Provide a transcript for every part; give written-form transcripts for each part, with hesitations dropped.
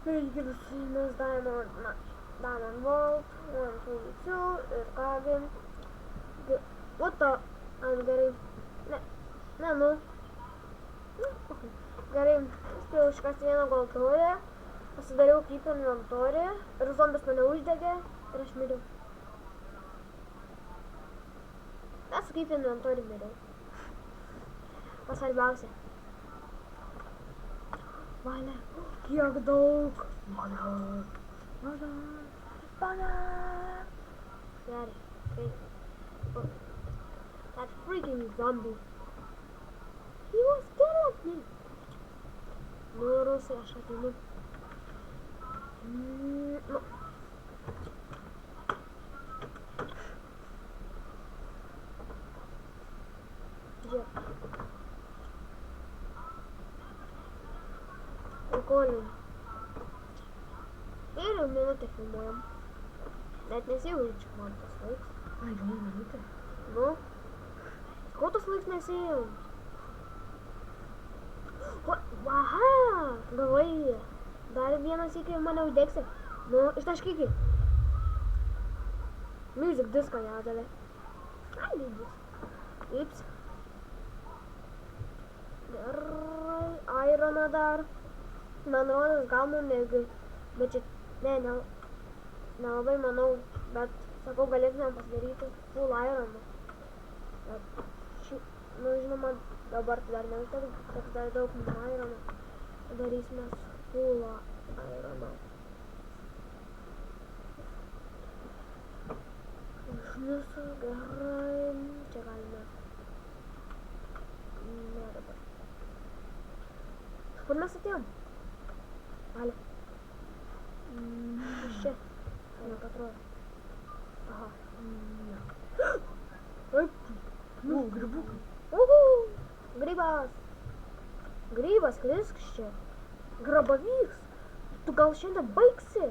Irgi mes Diamond Vault, 1, 2, 2 ir kągi. What the? Gerai. Ne, nu. Okay. Gerai, spėjau iškasti vieną gold taurę, pasidariau keep inventory ir zombis mane uždegė ir aš miriau. Mes keep inventory miriau. O svarbiausia. Valia, kiek daug. Valia. Gerai, okay. That freaking zombie. He was scared of me. Nu, rusai, aš ateinu. Nu. Žiūrėk. Prikolinai. Ir jau minutę filmuojam. Net nesijaučiu, man tas laiks. Ai, jau minutė. Nu. Ko tas laiks nesijaučiu? Aha, gavai. Dar vienas iki mane uždegsi. Nu, ištaškykį. Music disko nedavė. Ai, lygis. Ips. Gerai, ironą dar. Man rodos, gal mum negi. Bet čia, nelabai manau. Bet, sakau, galėtumėm pasidaryti full ironą. Bet, nu, žinoma, dabar dar neužteks, kad dar daug ironą. Darysime full ironą. Užnisu, gerai. Čia galime. Ne dabar. Kur mes atėjom? Valia. Iš čia. Ne, atrodo. Aha. Ne. Taip. Nu, grybukai. Grybas. Grybas, krisk čia. Grabavyks. Tu gal šiandien baigsi?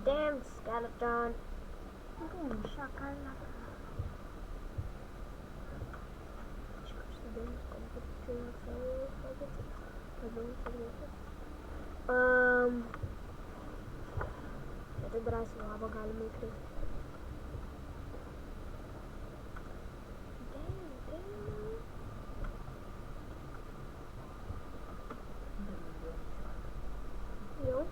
Damn skeleton. Šakalaka. Tai drąsiai lava galima įkrėsti. Jau?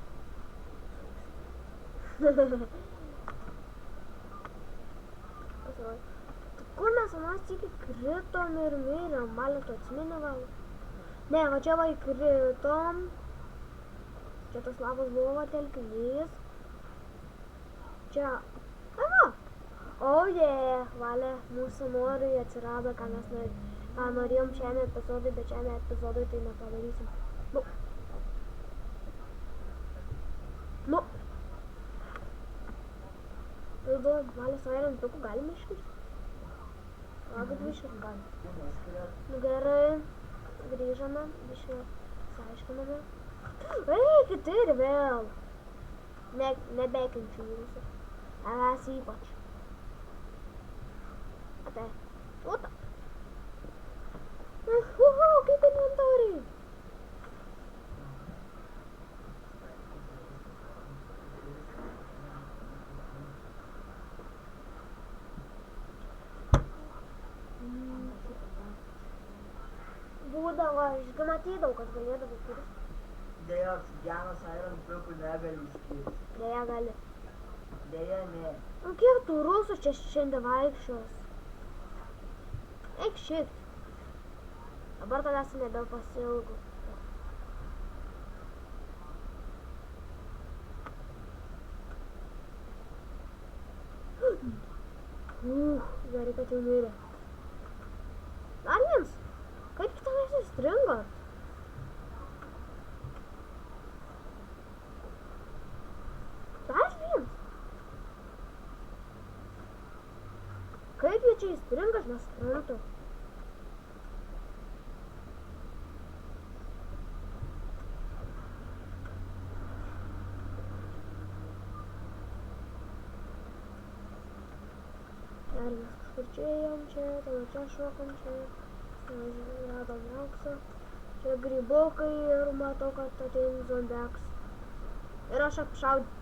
Kur mes anas iki kritom ir mirėm? Valia, tu atsimeni, Valia? Ne, va čia va įkritom. Čia tas lavas buvo telkinys. Čia. Ava! Oh yeah! Valia, mūsų norai atsirado, ką norėjom šiame epizodui, bet šiame epizodui tai nepadarysim. Nu. Tada, Valia, Iron Pickų galime iškirsti? Galbūt viškai galime. Nu gerai. Grįžame, viškai saiškiname. Ei, kiti ir vėl. Nebekenčiu jūsų. Tavęs ypač. Ate. Ota. Kaip inventoriai. Būdavo, aš matydavau, kad galėdavau kirsti. Deja, vienas Iron Pickų negali užkirsti. Deja, gali. Deja, ne. Nu, kiek tų rusų čia šiandien vaikščios? Eik šikt. Dabar tavęs nebepasilgu. Gerai, kad jau mirė. Dar viens. Kaip tavęs įstringot? Dar viens. Kaip jie čia įstringa, aš nesuprantu. Dar mes kažkur čia ėjom čia, tada čia šokom čia. Radom auksą. Čia grybukai ir matau, kad ateina zombiaks. Ir aš apšaudyt.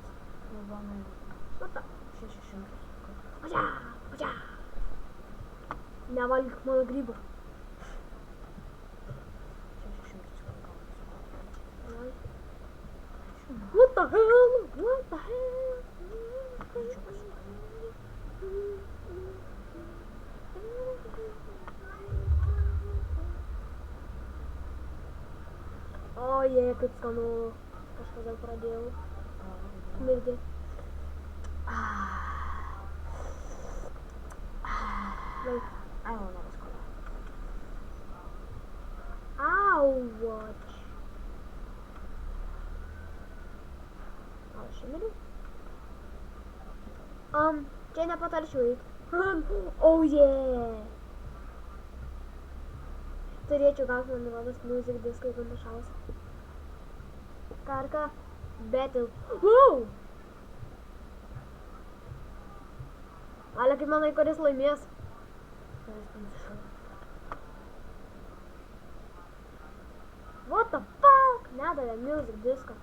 Raudonai Mata. 600. Aja, aja. Nevalgyk mano grybų. 600 gal. What the hell? What the hell? O, jie, kaip skanu. Kažkodėl pradėjau smirgėt. Laik. Ai, jau nebeskola. Ouch. Aš įmiriu. Čia nepatarčiau eit. Oh yeah. Turėčiau gauti man nuodas music diską, jeigu nešausi. Karka. Battle. Wow! Ale kaip manai, kuris laimės? What the fuck? Nedavė music diską.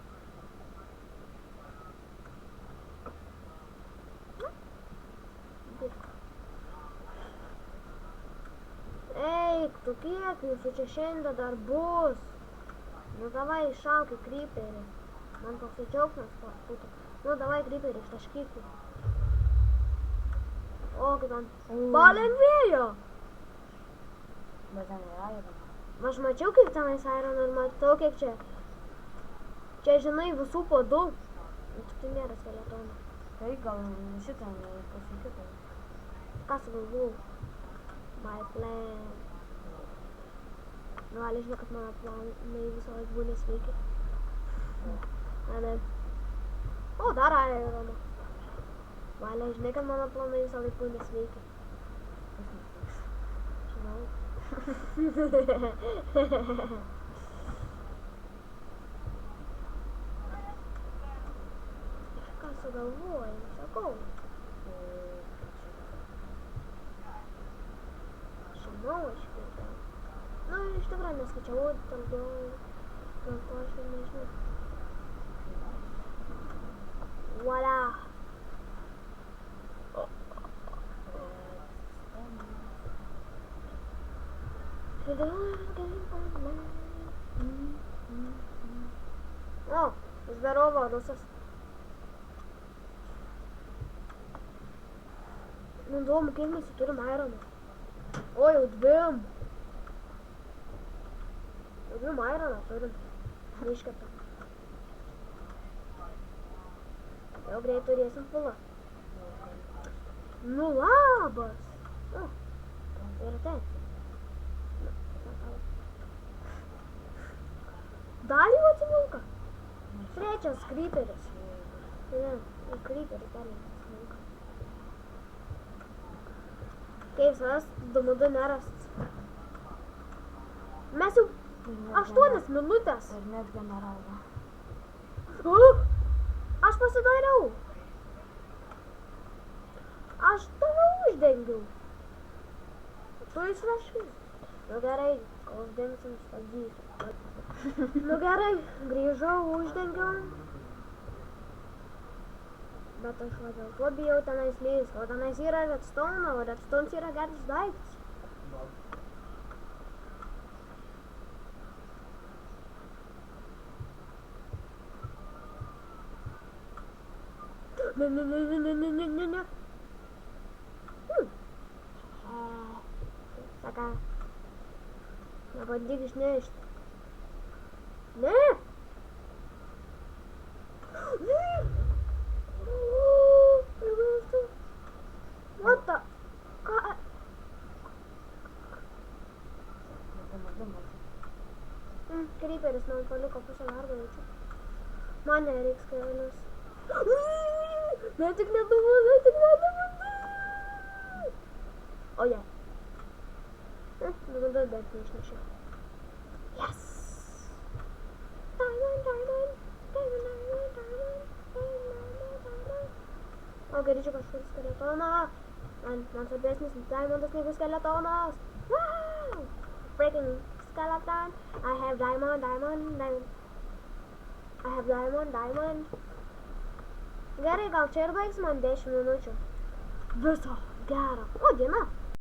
Eik, tu kiek jūsų čia šiandien dar bus? Nu davai iššauk į kryperį. Man toks džiaugsmas būtų. Nu davai kryperį ištaškyk. O, kaip man palengvėjo. Bet ten yra Iron. Aš mačiau, kaip tenais Iron ir matau, kiek čia. Čia, žinai, visų po 2. Tik tai nėra skeletono. Tai gal šitą pasakyti. Ką sugalvojau? My plan. Nu, Ali žino, kad mano planai visą laiką būna sveiki. Ne. O, dar Irono. Valia, žinai, kad mano planai visą laiką būna sveiki. Žinau. Ką sugalvojai, sakau. Žinau, aš kaip. Nu, iš tikrųjų neskaičiavau, dėl to aš ir nežinau. Voila! O, zdarovo, rusas. Nu, įdomu, kiek mes turim Ironų. O, jau 2. Jau 2 Ironą turim. Neiškepta. Jau greit turėsim fulą. Nu, labas. O, ir ten. Dar jau atsivilka. Trečias kryperis. Ne, kryperis dar atsivilka. Kaip savęs, 2 nerast. Mes jau 8 minutės. Ir net generalą. Aš pasidariau. Aš tave uždengiau. Tu išraškai. Nu gerai, kol uždengsim, stabdysiu. Nu gerai, grįžau, uždengiau. Bet aš dėl to bijau tenais lįst. O tenais yra redstone, o redstone yra geras daiktas. Ne. Saka. Nebandyk išnešti. Ne! What the? Ką? Kryperis man paliko pusę darbo jaučiu. Man nereiks kelius. Ne tik neduoda. O je. Nu, bet neišnešiau. Yes! Diamond. O, geričiau kažkur skeletoną. Man svarbesnis diamondas negu skeletonas. Wow! Freaking skeleton. I have diamond. I have diamond. Gerai, gal čia ir baigs man 10 minučių. Viso gero. O, diena.